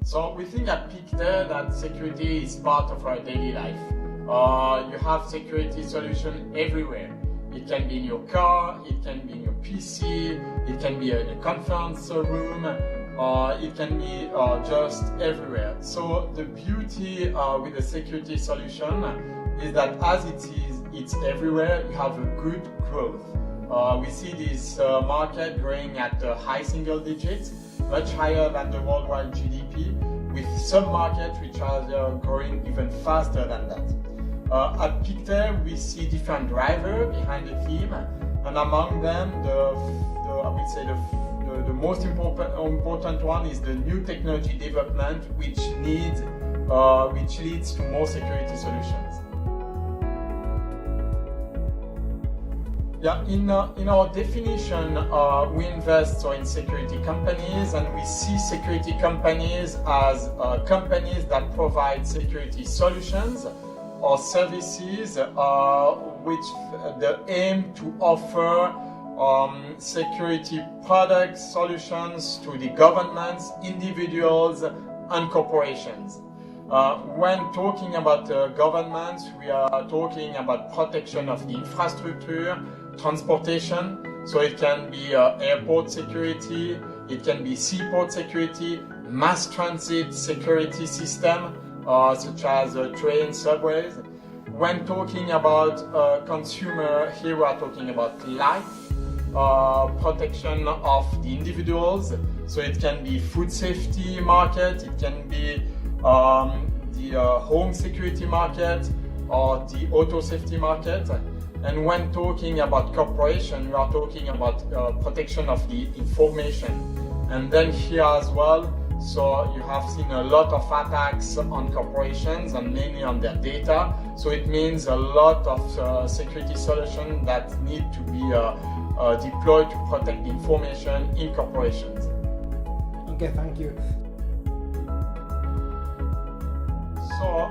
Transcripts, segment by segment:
So we think at Pictet that security is part of our daily life. You have security solution everywhere. It can be in your car, it can be in your PC, it can be in a conference room, it can be just everywhere. So the beauty with the security solution is that as it's everywhere, you have a good growth. We see this market growing at high single digits, much higher than the worldwide GDP, with some markets which are growing even faster than that. At Pictet, we see different drivers behind the theme, and among them, I would say the most important one is the new technology development, which leads to more security solutions. Yeah, in our definition, we invest in security companies, and we see security companies as companies that provide security solutions or services which the aim to offer security products, solutions to the governments, individuals, and corporations. When talking about governments, we are talking about protection of the infrastructure, transportation, so it can be airport security, it can be seaport security, mass transit security system, such as trains, subways. When talking about consumer, here we are talking about life, protection of the individuals, so it can be food safety market, it can be the home security market or the auto safety market. And when talking about corporation, we are talking about protection of the information. And then here as well, so you have seen a lot of attacks on corporations and mainly on their data. So it means a lot of security solutions that need to be deployed to protect the information in corporations. Okay, thank you. So,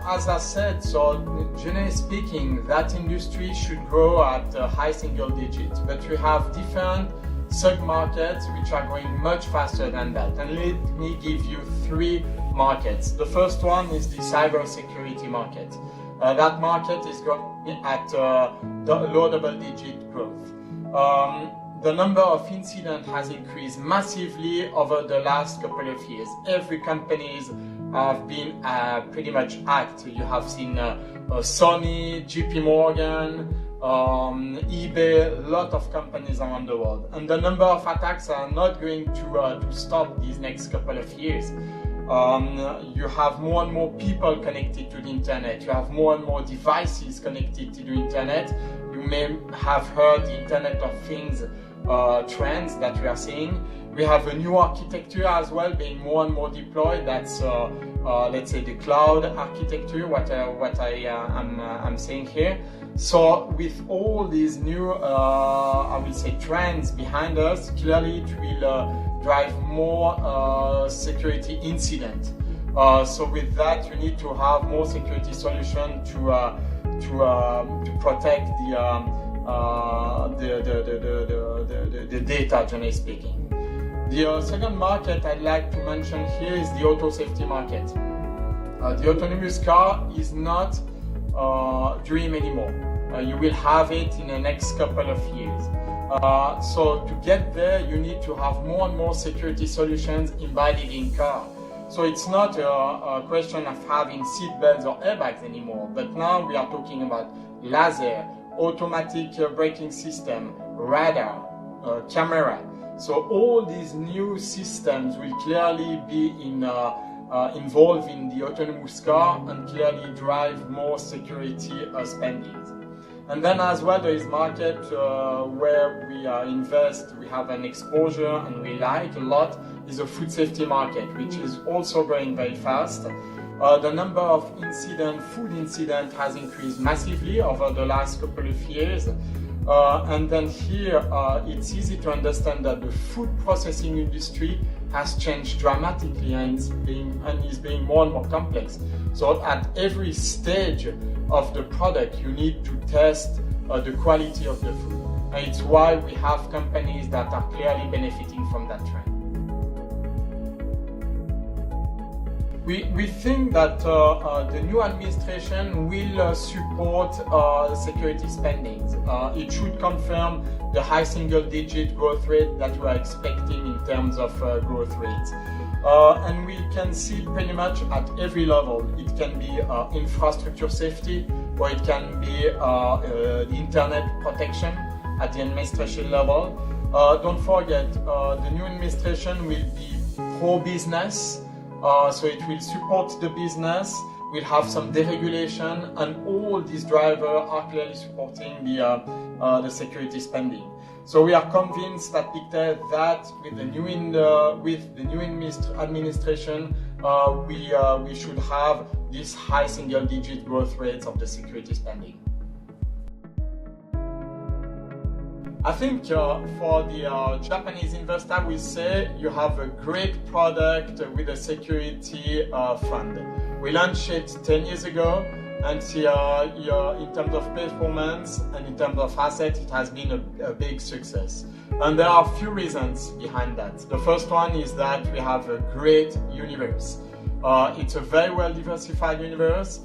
as I said, generally speaking, that industry should grow at high single digits, but we have different sub-markets which are growing much faster than that. And let me give you three markets. The first one is the cybersecurity market. That market is growing at low double-digit growth. The number of incidents has increased massively over the last couple of years. Every companies have been pretty much hacked. You have seen Sony, JP Morgan, eBay, a lot of companies around the world. And the number of attacks are not going to stop these next couple of years. You have more and more people connected to the internet. You have more and more devices connected to the internet. You may have heard the Internet of Things trends that we are seeing. We have a new architecture as well being more and more deployed. That's let's say the cloud architecture, what I'm saying here. So with all these new I will say trends behind us, clearly it will drive more security incident. So with that, you need to have more security solution to protect the data, generally speaking. The second market I'd like to mention here is the auto safety market. The autonomous car is not a dream anymore. You will have it in the next couple of years. So to get there, you need to have more and more security solutions embedded in car. So it's not a question of having seat belts or airbags anymore, but now we are talking about laser, automatic braking system, radar, camera. So all these new systems will clearly be involved in the autonomous car and clearly drive more security spending. And then as well, there is market where we invest, we have an exposure and we like a lot, is the food safety market, which is also growing very fast. The number of food incidents has increased massively over the last couple of years. And then here, it's easy to understand that the food processing industry has changed dramatically and is being more and more complex. So at every stage of the product, you need to test the quality of the food. And it's why we have companies that are clearly benefiting from that trend. We think that the new administration will support security spending. It should confirm the high single-digit growth rate that we are expecting in terms of growth rates. And we can see pretty much at every level. It can be infrastructure safety, or it can be the internet protection at the administration level. Don't forget, the new administration will be pro-business. So it will support the business, we'll have some deregulation, and all these drivers are clearly supporting the security spending. So we are convinced at Pictet that with the new administration, we should have this high single-digit growth rates of the security spending. I think for the Japanese investor, we say you have a great product with a security fund. We launched it 10 years ago, and in terms of performance and in terms of assets, it has been a big success. And there are a few reasons behind that. The first one is that we have a great universe. It's a very well diversified universe.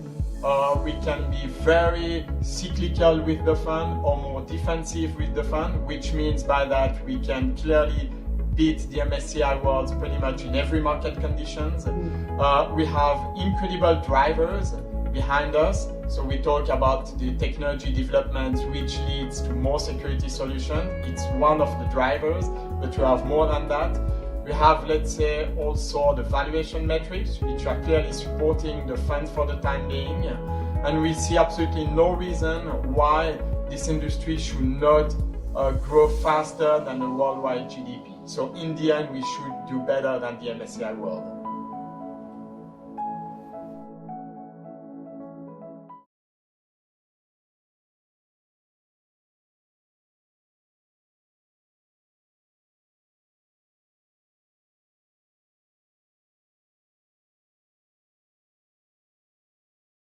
We can be very cyclical with the fund or more defensive with the fund, which means by that we can clearly beat the MSCI World pretty much in every market conditions. We have incredible drivers behind us. So we talk about the technology development which leads to more security solutions. It's one of the drivers, but we have more than that. We have, let's say, also the valuation metrics, which are clearly supporting the fund for the time being. And we see absolutely no reason why this industry should not grow faster than the worldwide GDP. So in the end, we should do better than the MSCI World.